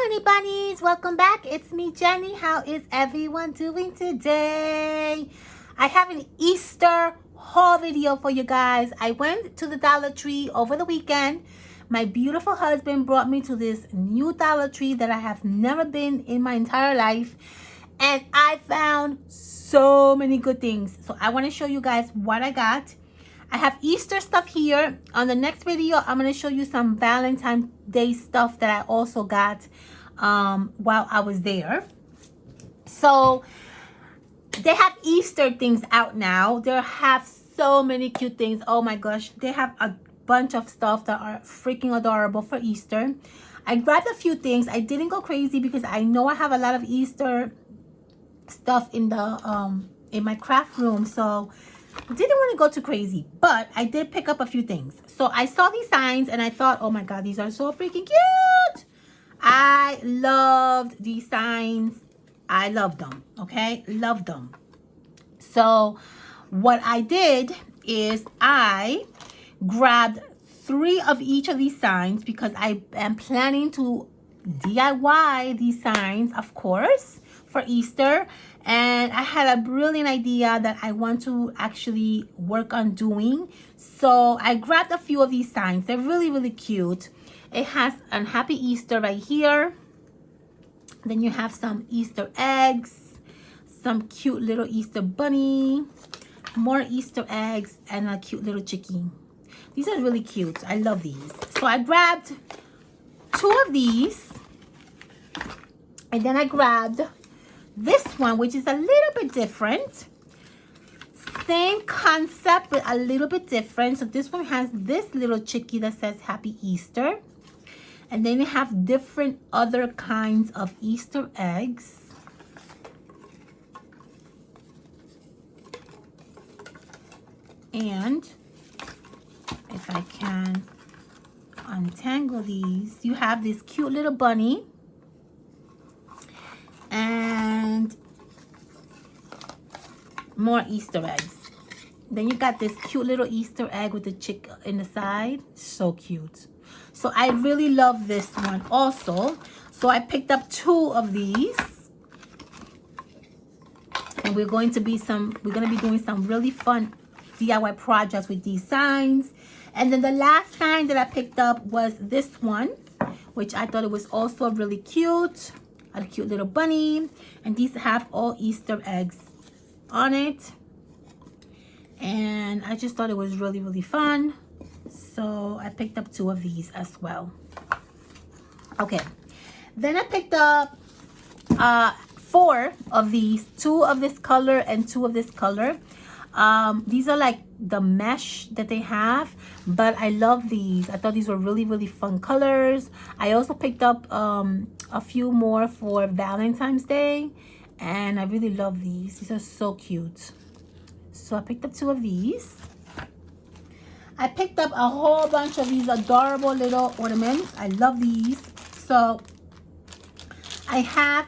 honey bunnies, welcome back. It's me, Jenny. How is everyone doing today? I have an Easter haul video for you guys. I went to the Dollar Tree over the weekend. My beautiful husband brought me to this new Dollar Tree that I have never been in my entire life, and I found so many good things. So I want to show you guys what I got. I have Easter stuff here. On the next video, I'm going to show you some Valentine's Day stuff that I also got while I was there. So they have Easter things out now. They have so many cute things. Oh my gosh. They have a bunch of stuff that are freaking adorable for Easter. I grabbed a few things. I didn't go crazy because I know I have a lot of Easter stuff in the in my craft room. So I didn't want to go too crazy, but I did pick up a few things. So I saw these signs and I thought, oh my god, these are so freaking cute. I loved these signs. I loved them. Okay, loved them. So what I did is I grabbed 3 of each of these signs because I am planning to DIY these signs, of course, for Easter. And I had a brilliant idea that I want to actually work on doing. So I grabbed a few of these signs. They're really, really cute. It has a Happy Easter right here. Then you have some Easter eggs, some cute little Easter bunny, more Easter eggs, and a cute little chickie. These are really cute. I love these. So I grabbed 2 of these. And then I grabbed this one, which is a little bit different. Same concept, but a little bit different. So this one has this little chickie that says Happy Easter. And then you have different other kinds of Easter eggs. And if I can untangle these, you have this cute little bunny. And more Easter eggs. Then you got this cute little Easter egg with the chick in the side. So cute. So I really love this one also. So I picked up 2 of these. And we're going to be doing some really fun DIY projects with these signs. And then the last sign that I picked up was this one, which I thought it was also really cute. A cute little bunny, and these have all Easter eggs on it, and I just thought it was really, really fun. So I picked up 2 of these as well. Okay, then I picked up 4 of these, 2 of this color and 2 of this color. These are like the mesh that they have, but I love these. I thought these were really, really fun colors. I also picked up a few more for Valentine's Day, and I really love these. These are so cute. So I picked up 2 of these. I picked up a whole bunch of these adorable little ornaments. I love these. So I have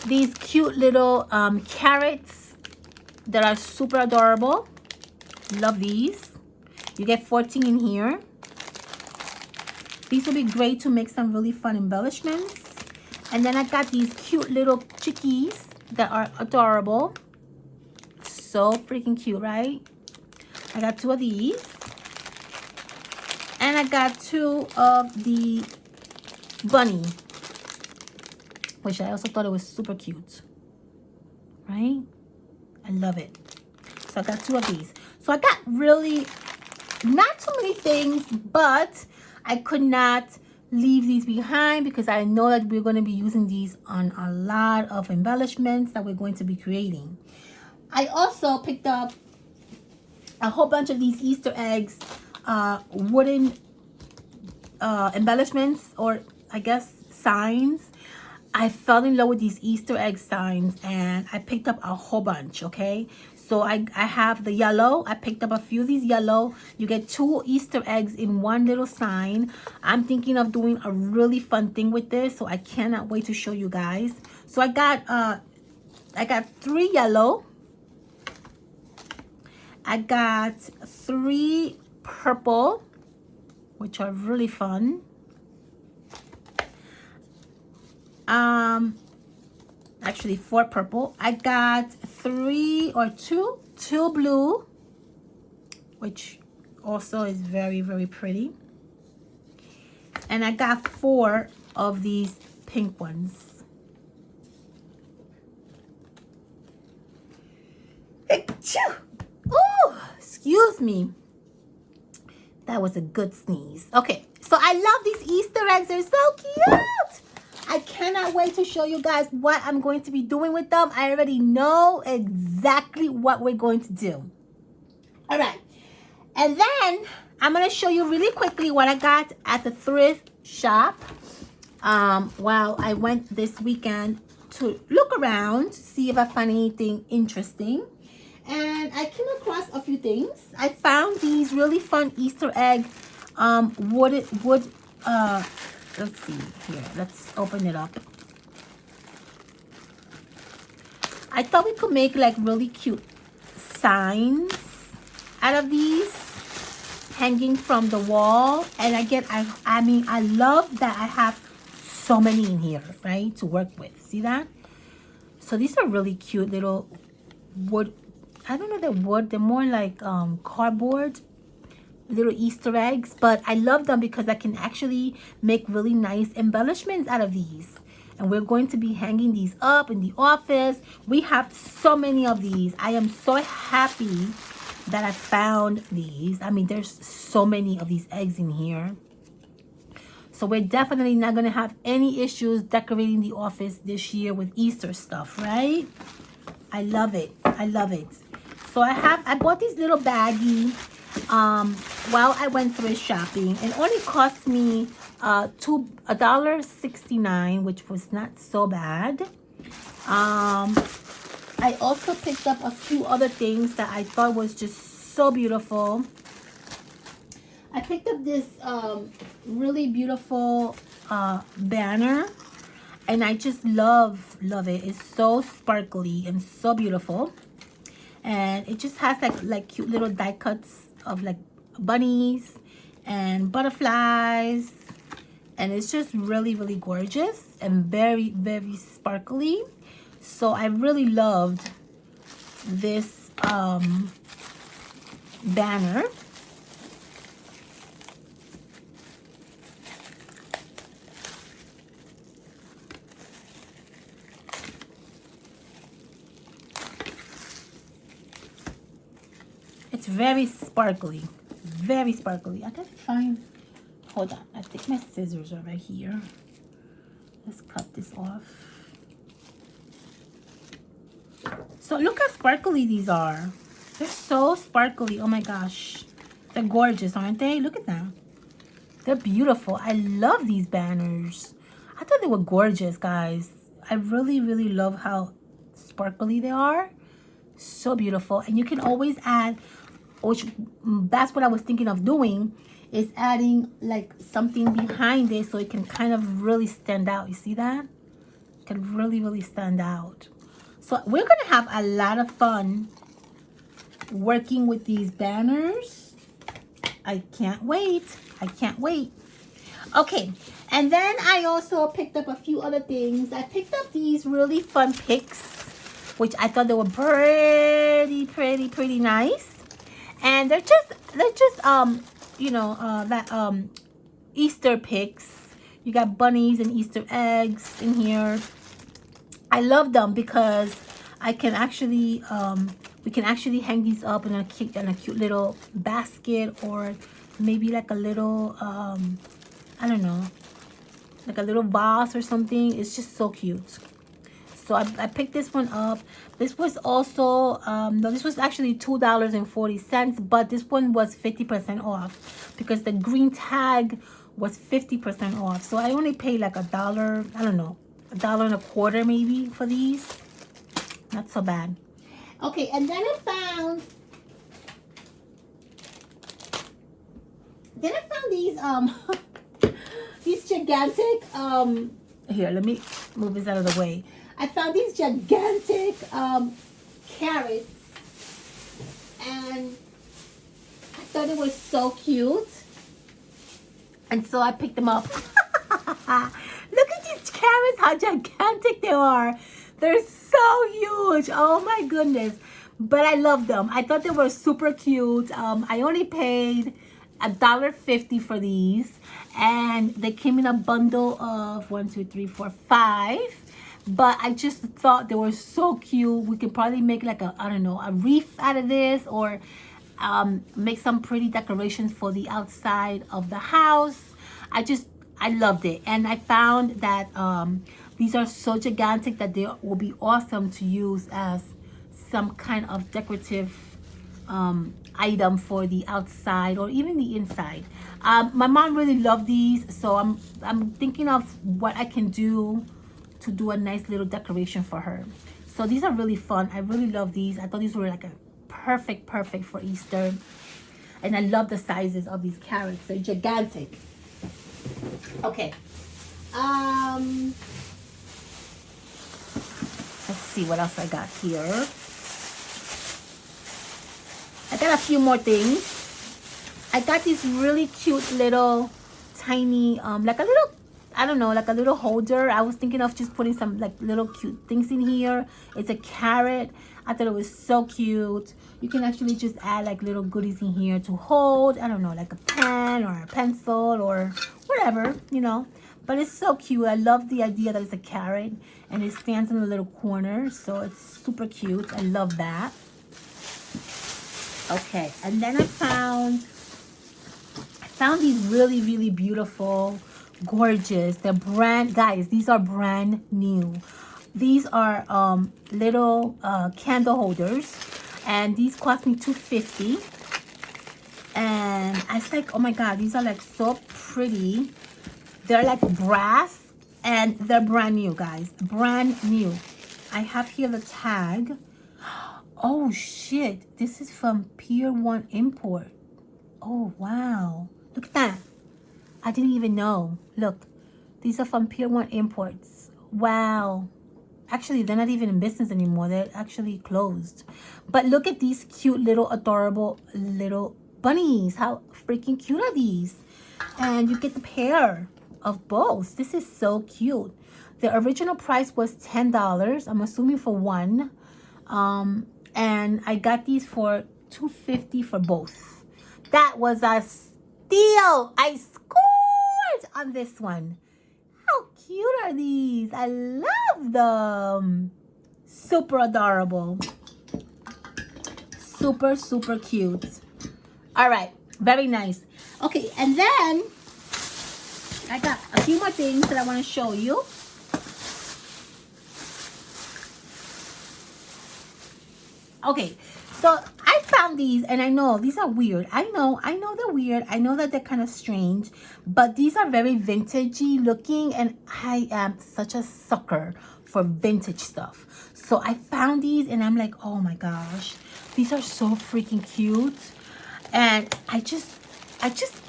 these cute little carrots that are super adorable. Love these. You get 14 in here. These will be great to make some really fun embellishments. And then I got these cute little chickies that are adorable. So freaking cute, right? I got 2 of these. And I got 2 of the bunny, which I also thought it was super cute. Right? I love it. So I got 2 of these. So I got really not too many things, but I could not leave these behind because I know that we're going to be using these on a lot of embellishments that we're going to be creating. I also picked up a whole bunch of these Easter eggs, wooden embellishments, or I guess signs. I fell in love with these Easter egg signs, and I picked up a whole bunch, okay? So I have the yellow. I picked up a few of these yellow. You get 2 Easter eggs in one little sign. I'm thinking of doing a really fun thing with this, so I cannot wait to show you guys. So I got 3 yellow. I got 3 purple, which are really fun. Actually 4 purple. I got 2 blue, which also is very, very pretty. And I got 4 of these pink ones. Oh, excuse me. That was a good sneeze. Okay, so I love these Easter eggs. They're so cute. I cannot wait to show you guys what I'm going to be doing with them. I already know exactly what we're going to do. All right. And then I'm going to show you really quickly what I got at the thrift shop. While I went this weekend to look around, see if I find anything interesting. And I came across a few things. I found these really fun Easter egg let's see here. Let's open it up. I thought we could make like really cute signs out of these hanging from the wall. And again, I mean, I love that I have so many in here, right, to work with. See that? So these are really cute little wood. I don't know, they're wood. They're more like cardboard little Easter eggs, but I love them because I can actually make really nice embellishments out of these. And we're going to be hanging these up in the office. We have so many of these. I am so happy that I found these. I mean, there's so many of these eggs in here. So we're definitely not going to have any issues decorating the office this year with Easter stuff, right? I love it. I love it. So I bought these little baggie while I went thrift shopping. It only cost me $1.69, which was not so bad. I also picked up a few other things that I thought was just so beautiful. I picked up this really beautiful banner, and I just love it. It's so sparkly and so beautiful. And it just has like cute little die cuts of like bunnies and butterflies. And it's just really, really gorgeous and very, very sparkly. So I really loved this banner. It's very sparkly. Very sparkly. I gotta find... Hold on. I think my scissors are right here. Let's cut this off. So look how sparkly these are. They're so sparkly. Oh my gosh. They're gorgeous, aren't they? Look at them. They're beautiful. I love these banners. I thought they were gorgeous, guys. I really, really love how sparkly they are. So beautiful. And you can always add, which that's what I was thinking of doing, is adding like something behind it so it can kind of really stand out. You see that? It can really, really stand out. So we're going to have a lot of fun working with these banners. I can't wait. I can't wait. Okay. And then I also picked up a few other things. I picked up these really fun picks, which I thought they were pretty nice. And they're just you know, Easter picks. You got bunnies and Easter eggs in here. I love them because I can actually we can actually hang these up in a cute little basket, or maybe like a little I don't know, like a little vase or something. It's just so cute. So I picked this one up. This was also no, this was actually $2.40, but this one was 50% off because the green tag was 50% off. So I only paid like $1, I don't know, $1.25 maybe for these. Not so bad. Okay, and then I found these these gigantic here, let me move this out of the way. I found these gigantic carrots, and I thought it was so cute, and so I picked them up. Look at these carrots, how gigantic they are. They're so huge. Oh my goodness. But I love them. I thought they were super cute. I only paid $1.50 for these, and they came in a bundle of 1, 2, 3, 4, 5. But I just thought they were so cute. We could probably make like a, I don't know, a wreath out of this, or make some pretty decorations for the outside of the house. I loved it. And I found that these are so gigantic that they will be awesome to use as some kind of decorative item for the outside or even the inside. My mom really loved these, so I'm thinking of what I can do to do a nice little decoration for her. So these are really fun. I really love these. I thought these were like a perfect for Easter. And I love the sizes of these carrots. They're gigantic. Okay. Let's see what else I got here. I got a few more things. I got these really cute little tiny, like a little, I don't know, like a little holder. I was thinking of just putting some like little cute things in here. It's a carrot. I thought it was so cute. You can actually just add like little goodies in here to hold. I don't know, like a pen or a pencil or whatever, you know. But it's so cute. I love the idea that it's a carrot and it stands in a little corner. So it's super cute. I love that. Okay, and then I found these really beautiful, gorgeous. They're guys, these are brand new. These are little candle holders, and these cost me $2.50. And I was like, oh my god, these are like so pretty. They're like brass, and they're brand new, guys, brand new. I have here the tag. Oh shit, this is from Pier 1 Import. Oh wow, look at that. I didn't even know. Look, these are from Pier 1 Imports. Wow. Actually, they're not even in business anymore. They're actually closed. But look at these cute little adorable little bunnies. How freaking cute are these? And you get the pair of both. This is so cute. The original price was $10. I'm assuming for one. And I got these for $2.50 for both. That was a steal. I scored on this one. How cute are these? I love them. Super adorable. Super cute. All right, very nice. Okay, and then I got a few more things that I want to show you. Okay, so I found these, and I know these are weird. I know they're weird. I know that they're kind of strange, but these are very vintagey looking, and I am such a sucker for vintage stuff. So I found these, and I'm like, oh my gosh, these are so freaking cute. And I just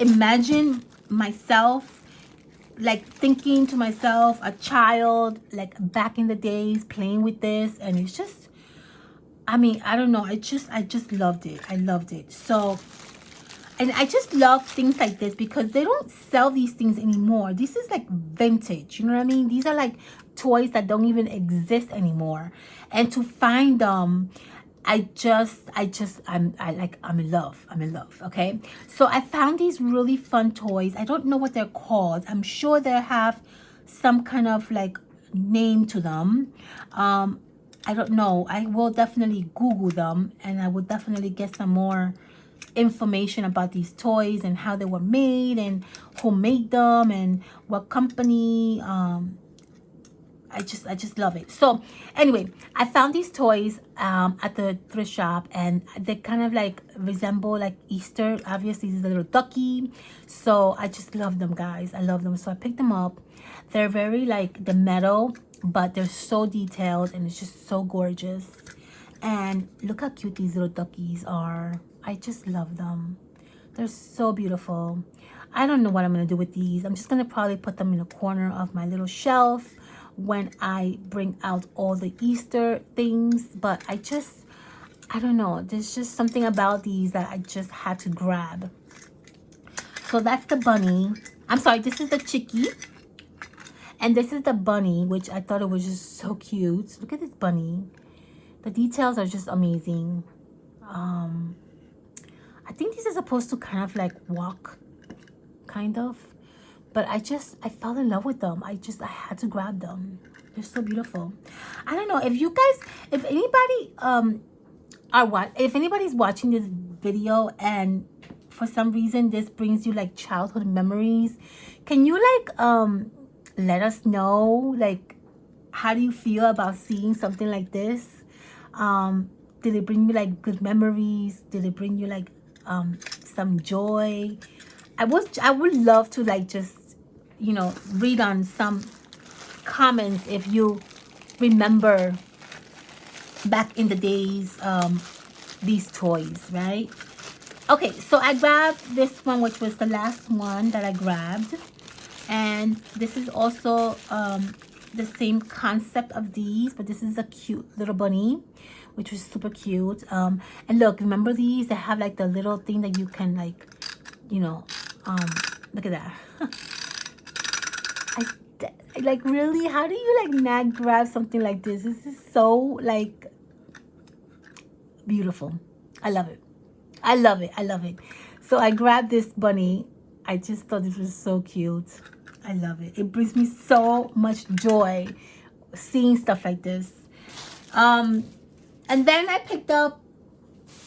imagine myself, like thinking to myself, a child, like back in the days, playing with this, and it's just, I mean, I don't know. I just loved it. I loved it. So, and I just love things like this because they don't sell these things anymore. This is like vintage. You know what I mean? These are like toys that don't even exist anymore. And to find them, I'm in love. I'm in love. Okay. So I found these really fun toys. I don't know what they're called. I'm sure they have some kind of like name to them. I don't know. I will definitely Google them, and I will definitely get some more information about these toys and how they were made and who made them and what company. I just love it. So anyway, I found these toys at the thrift shop, and they kind of like resemble like Easter. Obviously, this is a little ducky. So I just love them, guys. I love them. So I picked them up. They're very like the metal, but they're so detailed, and it's just so gorgeous. And look how cute these little duckies are. I just love them. They're so beautiful. I don't know what I'm going to do with these. I'm just going to probably put them in a corner of my little shelf when I bring out all the Easter things. But I don't know. There's just something about these that I just had to grab. So that's the bunny. I'm sorry, this is the chickie. And this is the bunny, which I thought it was just so cute. Look at this bunny. The details are just amazing. I think these are supposed to kind of like walk, kind of. But I fell in love with them. I had to grab them. They're so beautiful. I don't know if you guys, if anybody if anybody's watching this video and for some reason this brings you like childhood memories, can you like let us know, like, how do you feel about seeing something like this? Did it bring you like good memories? Did it bring you like some joy? I would love to like just, you know, read on some comments if you remember back in the days these toys, right? Okay, so I grabbed this one, which was the last one that I grabbed, and this is also the same concept of these, but this is a cute little bunny, which was super cute. And look, remember these? They have like the little thing that you can like, you know, look at that. I like, really, how do you like not grab something like this? This is so like beautiful. I love it. I love it. I love it. So I grabbed this bunny. I just thought this was so cute. I love it. It brings me so much joy seeing stuff like this. And then I picked up,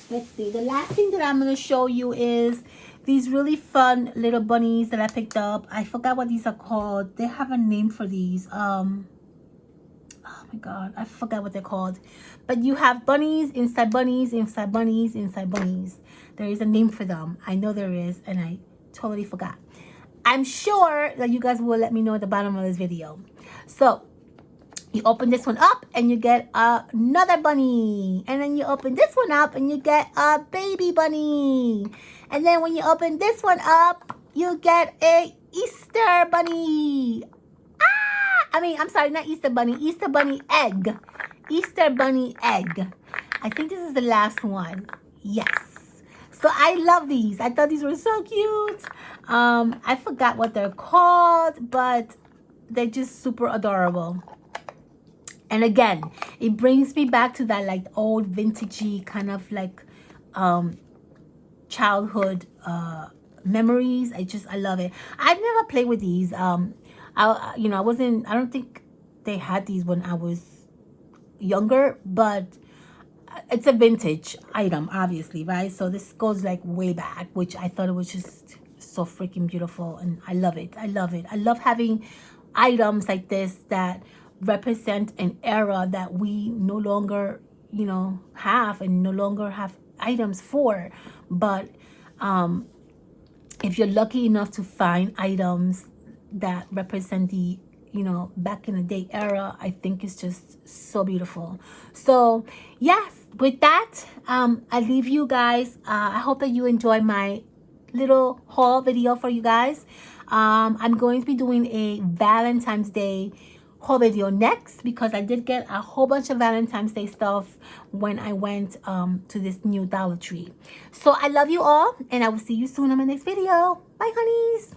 let's see, the last thing that I'm going to show you is these really fun little bunnies that I picked up. I forgot what these are called. They have a name for these. Oh my god, I forgot what they're called. But you have bunnies inside bunnies inside bunnies inside bunnies. There is a name for them. I know there is, and I totally forgot. I'm sure that you guys will let me know at the bottom of this video. So you open this one up and you get another bunny, and then you open this one up and you get a baby bunny, and then when you open this one up you get a Easter bunny. I'm sorry, not Easter bunny, Easter bunny egg. Easter bunny egg. I think this is the last one. Yes. So I love these. I thought these were so cute. I forgot what they're called, but they're just super adorable. And again, it brings me back to that like old vintagey kind of like childhood memories. I love it. I've never played with these. I don't think they had these when I was younger, but it's a vintage item, obviously, right? So this goes like way back, which I thought it was just so freaking beautiful, and I love it. I love it. I love having items like this that represent an era that we no longer, you know, have and no longer have items for. But if you're lucky enough to find items that represent the, you know, back in the day era, I think it's just so beautiful. So yes, with that, I leave you guys. I hope that you enjoy my little haul video for you guys. I'm going to be doing a Valentine's Day haul video next, because I did get a whole bunch of Valentine's Day stuff when I went to this new Dollar Tree. So I love you all, and I will see you soon on my next video. Bye, honeys.